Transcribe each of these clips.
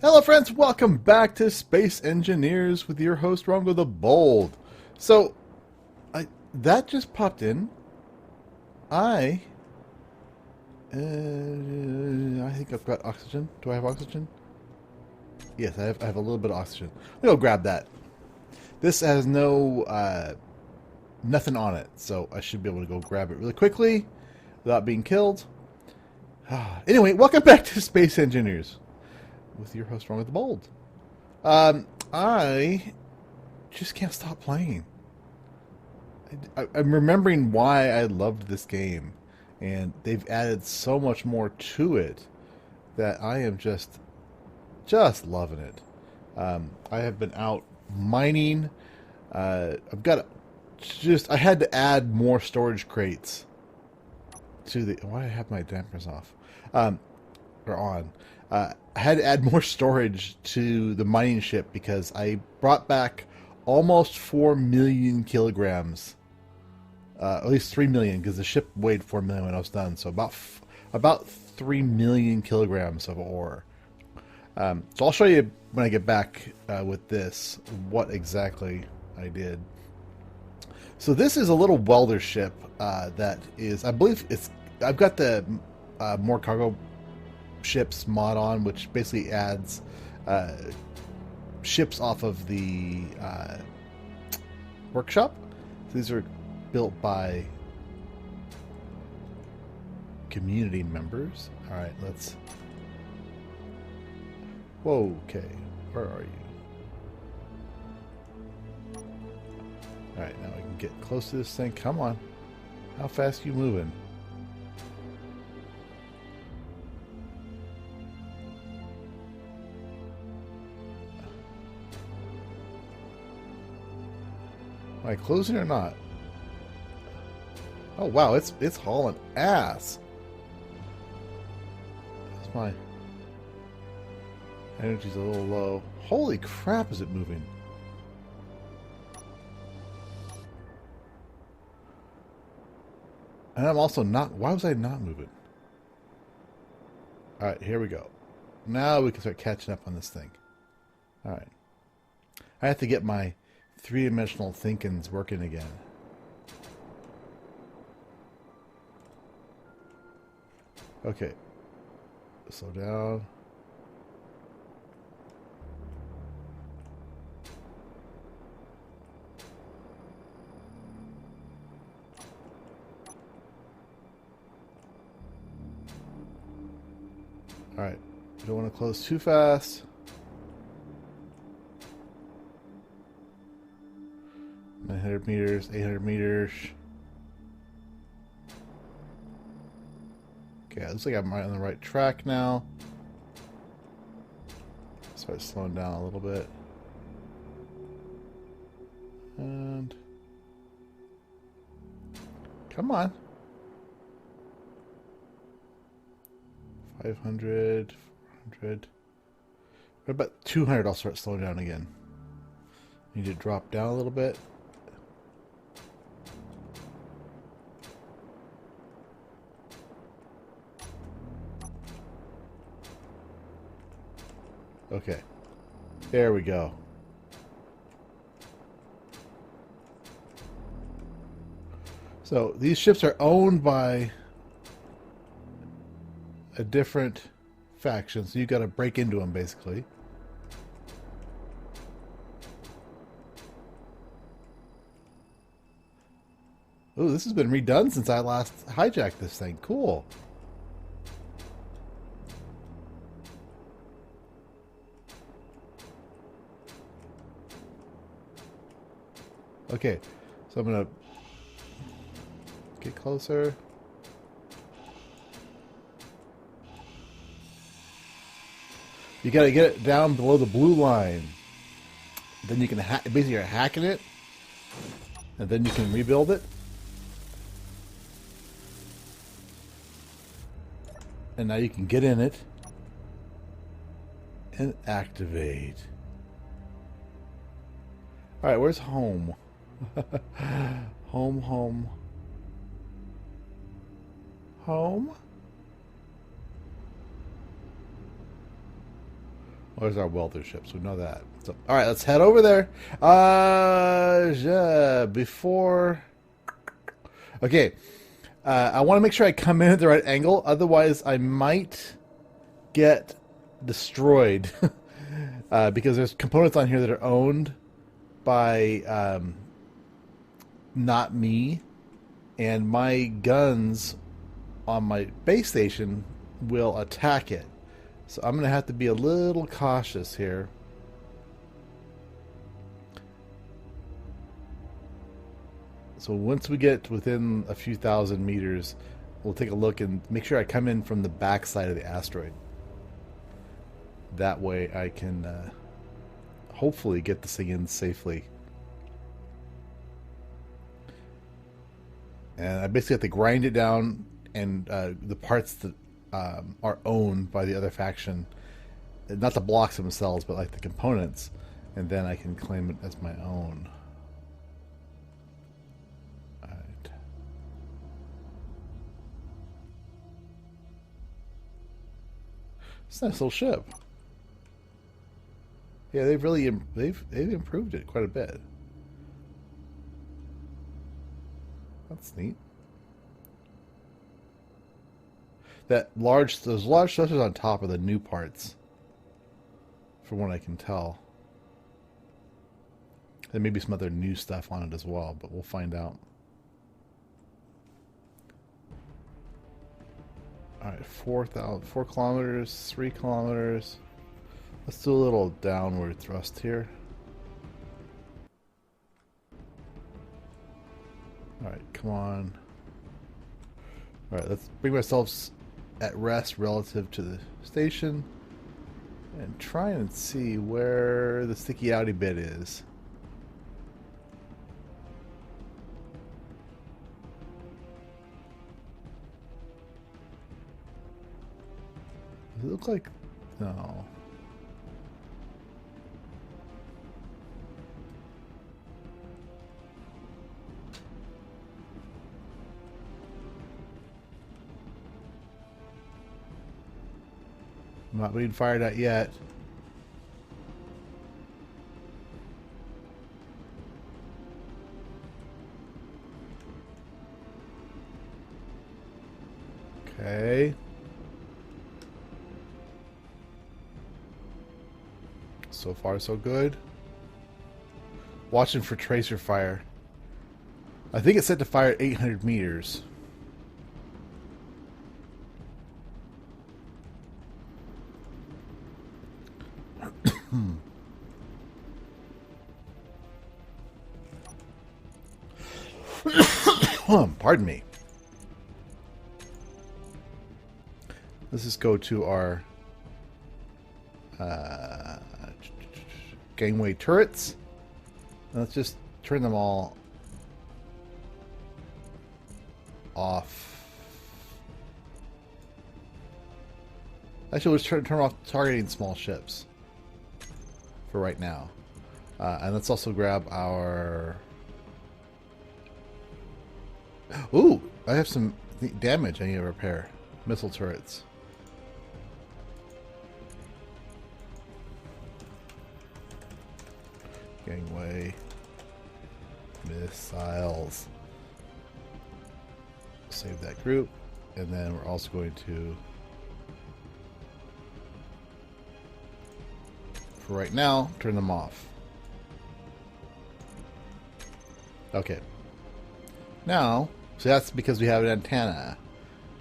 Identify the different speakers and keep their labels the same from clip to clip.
Speaker 1: Hello friends, welcome back to Space Engineers with your host Rongo the Bold. So, that just popped in. I think I've got oxygen. Do I have oxygen? Yes, I have a little bit of oxygen. Let me go grab that. This has nothing on it, so I should be able to go grab it really quickly without being killed. Anyway, welcome back to Space Engineers with your host Rongo the Bold. I just can't stop playing. I'm remembering why I loved this game, and they've added so much more to it that I am just loving it. I have been out mining. I had to add more storage crates to the. Why do I have my dampers off? Or on? I had to add more storage to the mining ship because I brought back almost 4 million kilograms. At least 3 million, because the ship weighed 4 million when I was done. So about 3 million kilograms of ore. So I'll show you when I get back with this what exactly I did. So this is a little welder ship that is, I believe I've got the more cargo ships mod on, which basically adds ships off of the workshop. So these are built by community members. Alright, let's... Whoa, okay. Where are you? Alright, now we can get close to this thing. Come on. How fast are you moving? Am I closing or not? Oh wow, it's hauling ass. That's my energy's a little low. Holy crap, is it moving? And I'm also not. Why was I not moving? All right, here we go. Now we can start catching up on this thing. All right, I have to get my three-dimensional thinkings working again. Okay. Slow down. Alright. Don't want to close too fast. 900 meters, 800 meters. Okay, it looks like I'm right on the right track now. Start slowing down a little bit. And... come on. 500, 400. What about 200? I'll start slowing down again. Need to drop down a little bit. Okay, there we go. So these ships are owned by a different faction, so you got to break into them basically. Oh, this has been redone since I last hijacked this thing. Cool. Okay, so I'm gonna get closer. You gotta get it down below the blue line. Then you can basically you're hacking it, and then you can rebuild it. And now you can get in it and activate. All right, where's home? Home. Well, there's our welder ships. We know that. So, all right, let's head over there. Yeah, before. Okay, I want to make sure I come in at the right angle. Otherwise, I might get destroyed because there's components on here that are owned by not me, and my guns on my base station will attack it. So I'm going to have to be a little cautious here. So once we get within a few thousand meters, we'll take a look and make sure I come in from the back side of the asteroid. That way I can hopefully get this thing in safely. And I basically have to grind it down, and the parts that are owned by the other faction, not the blocks themselves, but like the components, and then I can claim it as my own. Alright. It's a nice little ship. Yeah, they've really they've improved it quite a bit. That's neat. Those large structures on top are the new parts, from what I can tell. There may be some other new stuff on it as well, but we'll find out. Alright, 4 kilometers, 3 kilometers. Let's do a little downward thrust here. Alright, come on. Alright, let's bring ourselves at rest relative to the station and try and see where the sticky outy bit is. Does it look like... No. I'm not being fired at yet. Okay. So far, so good. Watching for tracer fire. I think it's set to fire at 800 meters. Pardon me. Let's just go to our gangway turrets. Let's just turn them all off. Actually, let's turn off targeting small ships for right now. And let's also grab our... Ooh, I have some damage I need to repair. Missile turrets. Gangway. Missiles. Save that group. And then we're also going to... For right now, turn them off. Okay. Now, so that's because we have an antenna.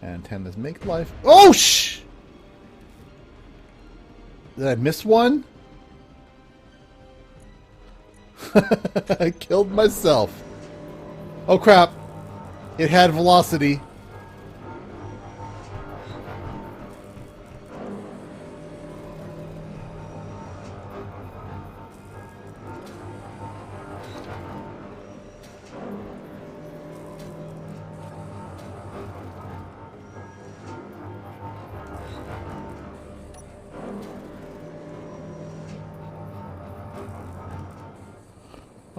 Speaker 1: Antennas make life... Oh, shh! Did I miss one? I killed myself. Oh, crap. It had velocity.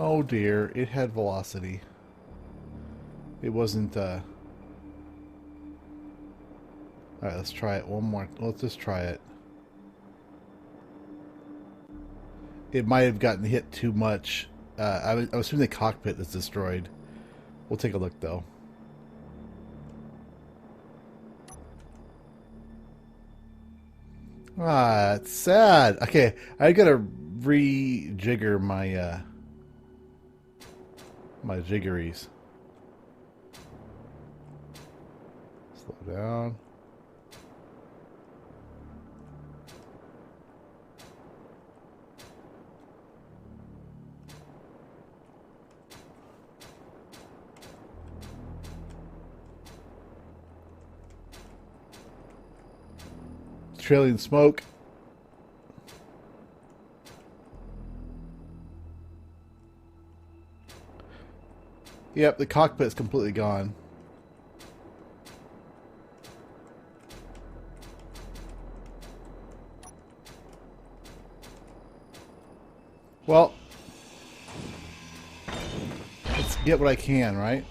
Speaker 1: Oh dear, it had velocity. It wasn't, Alright, let's try it one more. Let's just try it. it might have gotten hit too much. I was assuming the cockpit is destroyed. We'll take a look though. Ah, it's sad. Okay, I gotta rejigger my my jiggeries. Slow down. Trailing smoke. Yep, the cockpit's completely gone. Well, let's get what I can, right?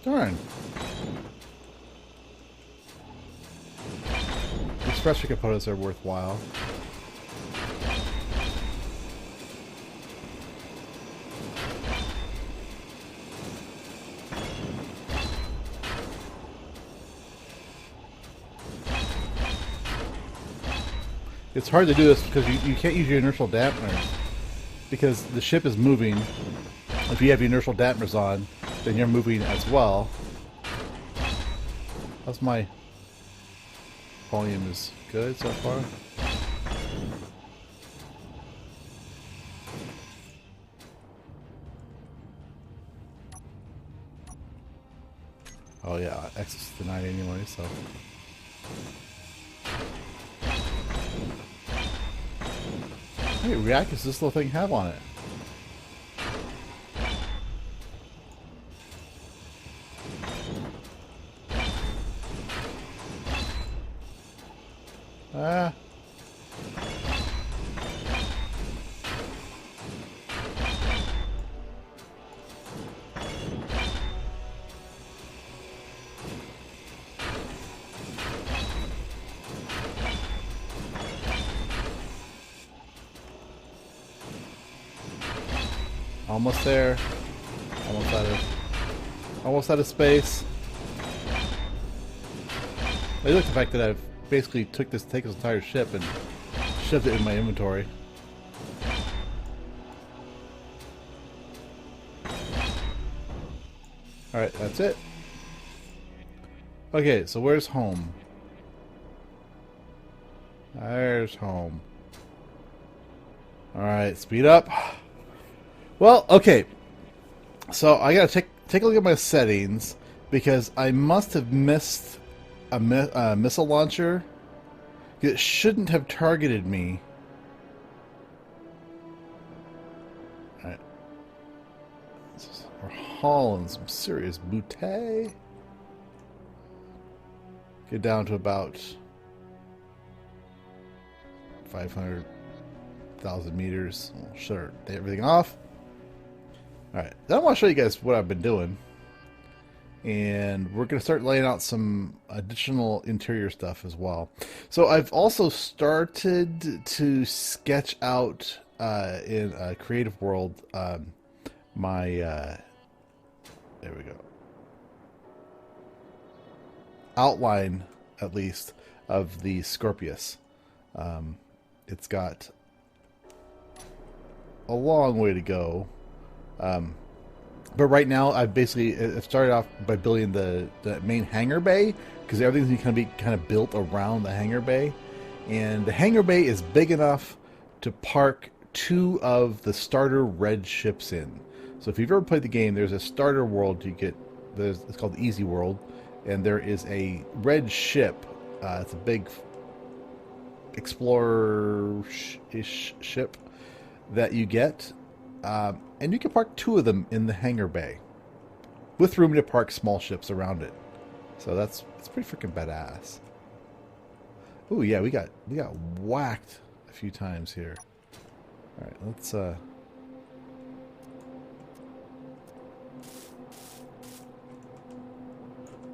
Speaker 1: Darn. These pressure components are worthwhile. It's hard to do this because you can't use your inertial dampeners because the ship is moving. If you have your inertial dampeners on, then you're moving as well. How's my volume is good so far? Oh yeah, X is denied anyway, so. How many reactors does this little thing have on it? Ah. Almost there. Almost out of space. I like the fact that I've basically taken this entire ship and shoved it in my inventory. Alright, that's it. Okay, so where's home? There's home. Alright, speed up. Well, okay. So I gotta take a look at my settings because I must have missed a missile launcher. It shouldn't have targeted me. Alright. We're hauling some serious booty. Get down to about 500,000 meters. We'll shut everything off. Alright, then I want to show you guys what I've been doing. And we're going to start laying out some additional interior stuff as well. So I've also started to sketch out in a creative world my there we go, outline at least of the Scorpius. It's got a long way to go. But right now, I've started off by building the main hangar bay because everything's going to be kind of built around the hangar bay, and the hangar bay is big enough to park 2 of the starter red ships in. So if you've ever played the game, there's a starter world you get. It's called the Easy World, and there is a red ship. It's a big explorer-ish ship that you get. And you can park 2 of them in the hangar bay, with room to park small ships around it. So it's pretty freaking badass. Ooh, yeah, we got whacked a few times here. All right, let's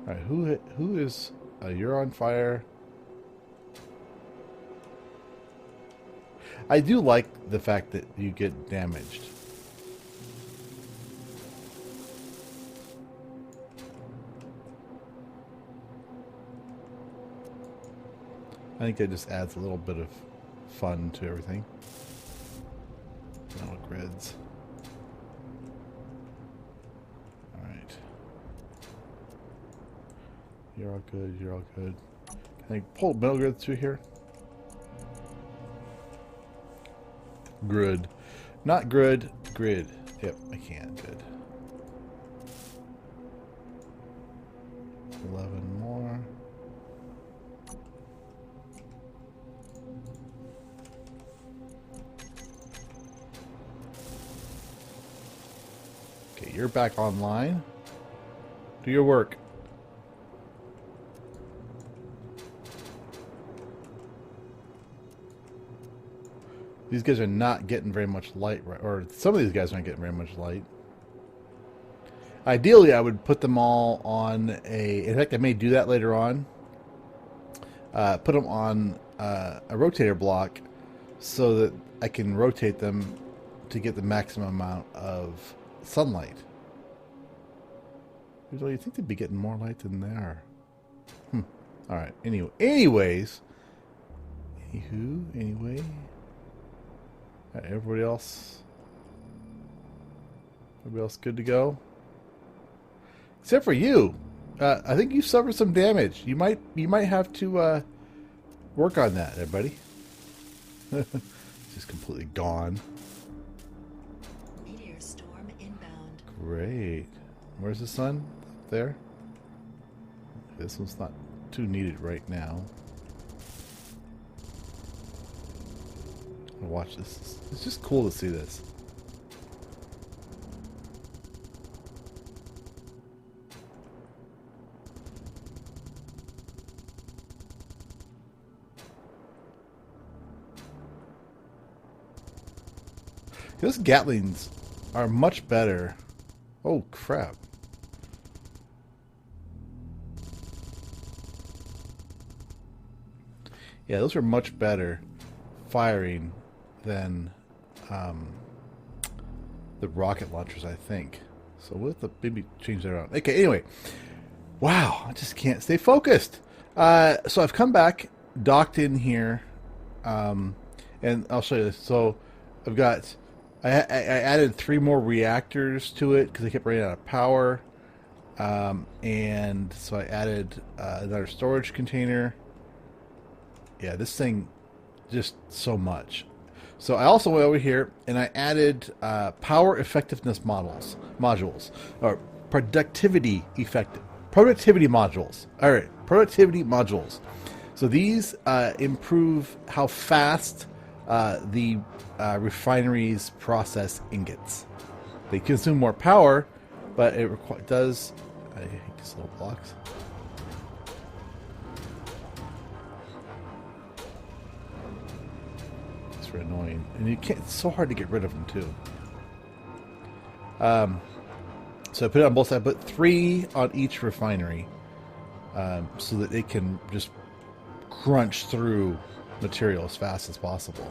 Speaker 1: All right, who is? You're on fire. I do like the fact that you get damaged. I think that just adds a little bit of fun to everything. No grids. Alright. You're all good, you're all good. Can I pull metal grids through here? Grid. Not grid, grid. Yep, I can. Good. 11 more. Okay, you're back online. Do your work. These guys are not getting very much light, right? Or some of these guys aren't getting very much light. Ideally, I would put them all on a... In fact, I may do that later on. Put them on a rotator block so that I can rotate them to get the maximum amount of sunlight. Usually, you think they'd be getting more light than they are. All right. Anyways. Anyway. All right, everybody else good to go? Except for you. I think you suffered some damage. You might have to work on that, everybody. Just completely gone.
Speaker 2: Meteor storm inbound.
Speaker 1: Great. Where's the sun? Up there. This one's not too needed right now. Watch this. It's just cool to see this. Those Gatlings are much better. Oh, crap. Yeah, those are much better firing than the rocket launchers, I think. So we'll have to maybe change that around. Okay, anyway. Wow, I just can't stay focused. So I've come back, docked in here, and I'll show you this. So I've got... I added 3 more reactors to it because I kept running out of power. And so I added another storage container. Yeah, this thing, just so much. So I also went over here and I added power effectiveness modules, or productivity modules. All right, productivity modules. So these improve how fast the refineries process ingots. They consume more power, but it does. I hate these little blocks. It's very annoying, and you can't. It's so hard to get rid of them too. So I put it on both sides. I put 3 on each refinery, so that they can just crunch through material as fast as possible.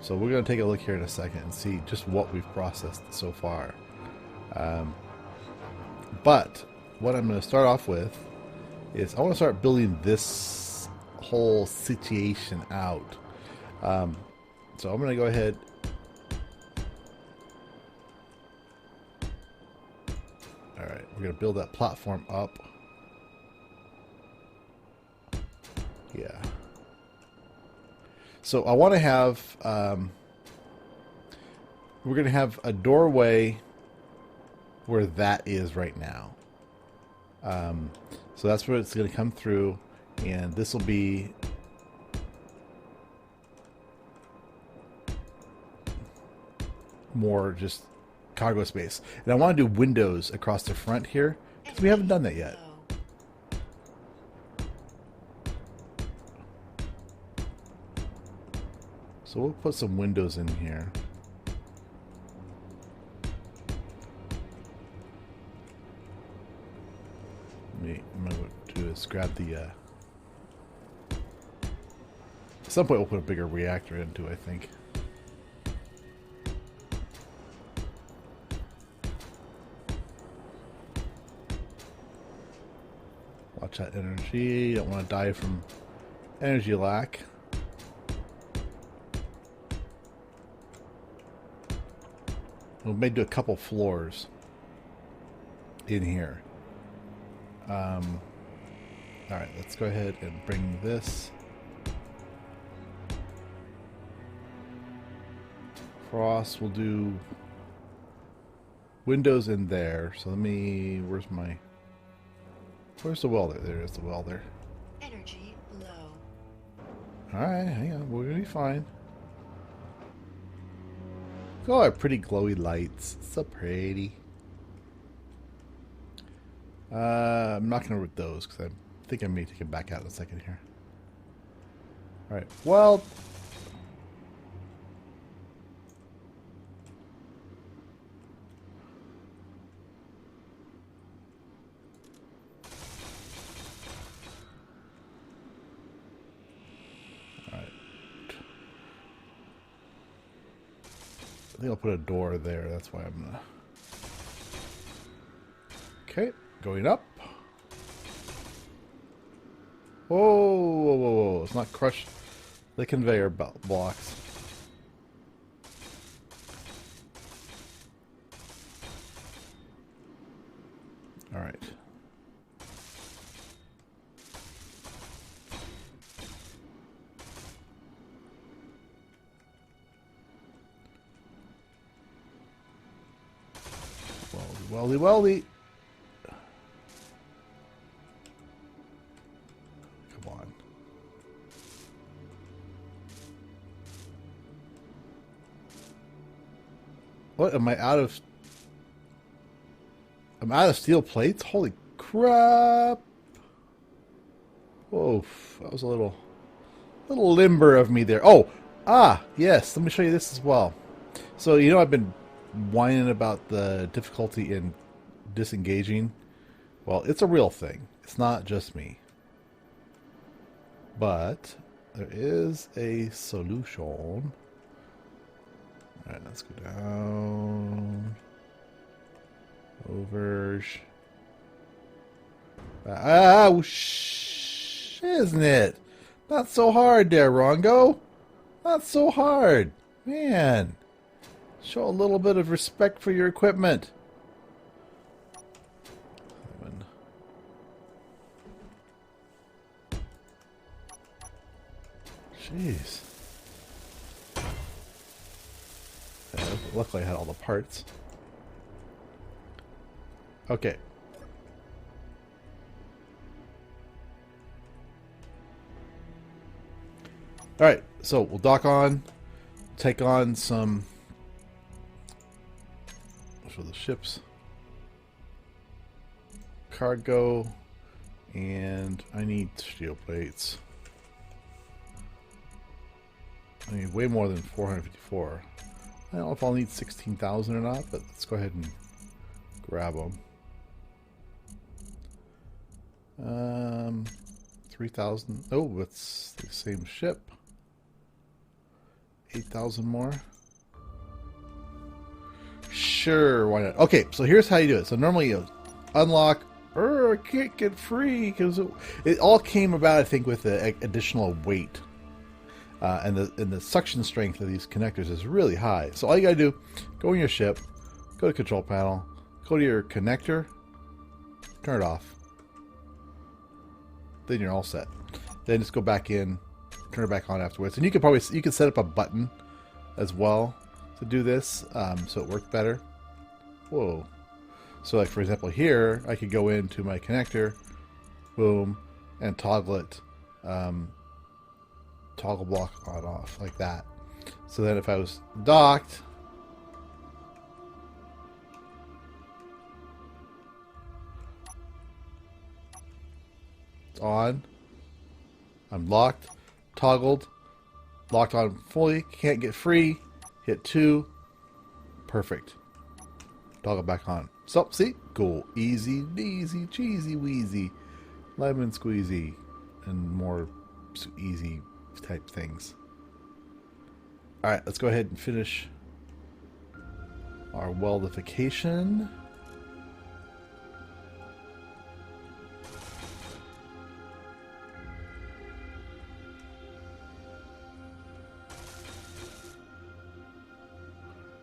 Speaker 1: So we're going to take a look here in a second and see just what we've processed so far. But what I'm going to start off with is I want to start building this whole situation out. So I'm going to go ahead. All right, we're going to build that platform up. Yeah. So I want to have, we're going to have a doorway where that is right now. So that's where it's going to come through, and this will be more just cargo space. And I want to do windows across the front here, because we haven't done that yet. So we'll put some windows in here. I'm going grab the... At some point we'll put a bigger reactor into, I think. Watch that energy. Don't want to die from energy lack. We may do a couple floors in here. Alright, let's go ahead and bring this across. We'll do windows in there. So let me... Where's the welder? There is the welder.
Speaker 2: Energy low.
Speaker 1: Alright, hang on. We're going to be fine. Look at all our pretty glowy lights. So pretty. I'm not going to root those because I think I may take them back out in a second here. Alright, well... I think I'll put a door there. That's why I'm gonna... Okay, going up. Whoa, whoa, whoa, whoa. Let's not crush the conveyor blocks. All right. Weldy, weldy. Come on. What? Am I out of... I'm out of steel plates? Holy crap. Whoa. That was a little limber of me there. Oh! Ah! Yes. Let me show you this as well. So, you know, I've been whining about the difficulty in disengaging. Well, it's a real thing. It's not just me. But there is a solution. Alright, let's go down. Over. Ah, isn't it? Not so hard there, Rongo. Not so hard. Man. Show a little bit of respect for your equipment. Jeez. Luckily I had all the parts. Okay. Alright, so we'll dock on, take on some... for the ships, cargo, and I need steel plates. I need way more than 454. I don't know if I'll need 16,000 or not, but let's go ahead and grab them. 3,000. Oh, it's the same ship. 8,000 more. Sure, why not? Okay, so here's how you do it. So normally you unlock, I can't get free, because it all came about, I think, with the additional weight. And the suction strength of these connectors is really high. So all you gotta do, go in your ship, go to control panel, go to your connector, turn it off. Then you're all set. Then just go back in, turn it back on afterwards. And you can set up a button as well to do this, so it works better. Whoa. So like for example here, I could go into my connector, boom, and toggle it, toggle block on off like that. So then if I was docked, it's on, I'm locked, toggled, locked on fully, can't get free, hit 2, perfect. Toggle back on. So, see? Go easy, easy, cheesy, wheezy. lemon squeezy, and more easy type things. Alright, let's go ahead and finish our weldification.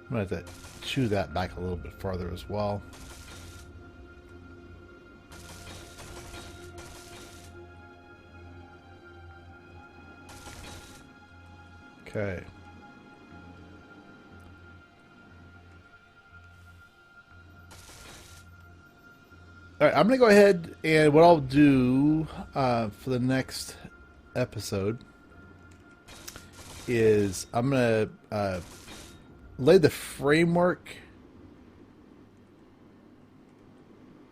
Speaker 1: I'm going to have to chew that back a little bit farther as well. Okay. All right, I'm going to go ahead and what I'll do for the next episode is I'm going to lay the framework,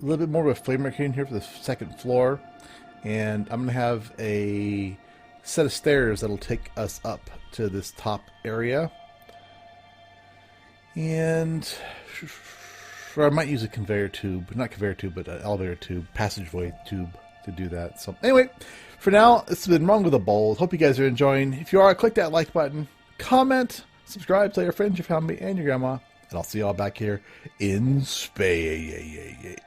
Speaker 1: a little bit more of a framework in here for the second floor, and I'm going to have a set of stairs that'll take us up to this top area, and or I might use a conveyor tube, not conveyor tube, but an elevator tube, passageway tube to do that. So anyway, for now, it's been Wrong with the Bold. Hope you guys are enjoying. If you are, click that like button, comment, subscribe, tell your friends, your family, and your grandma, and I'll see y'all back here in space.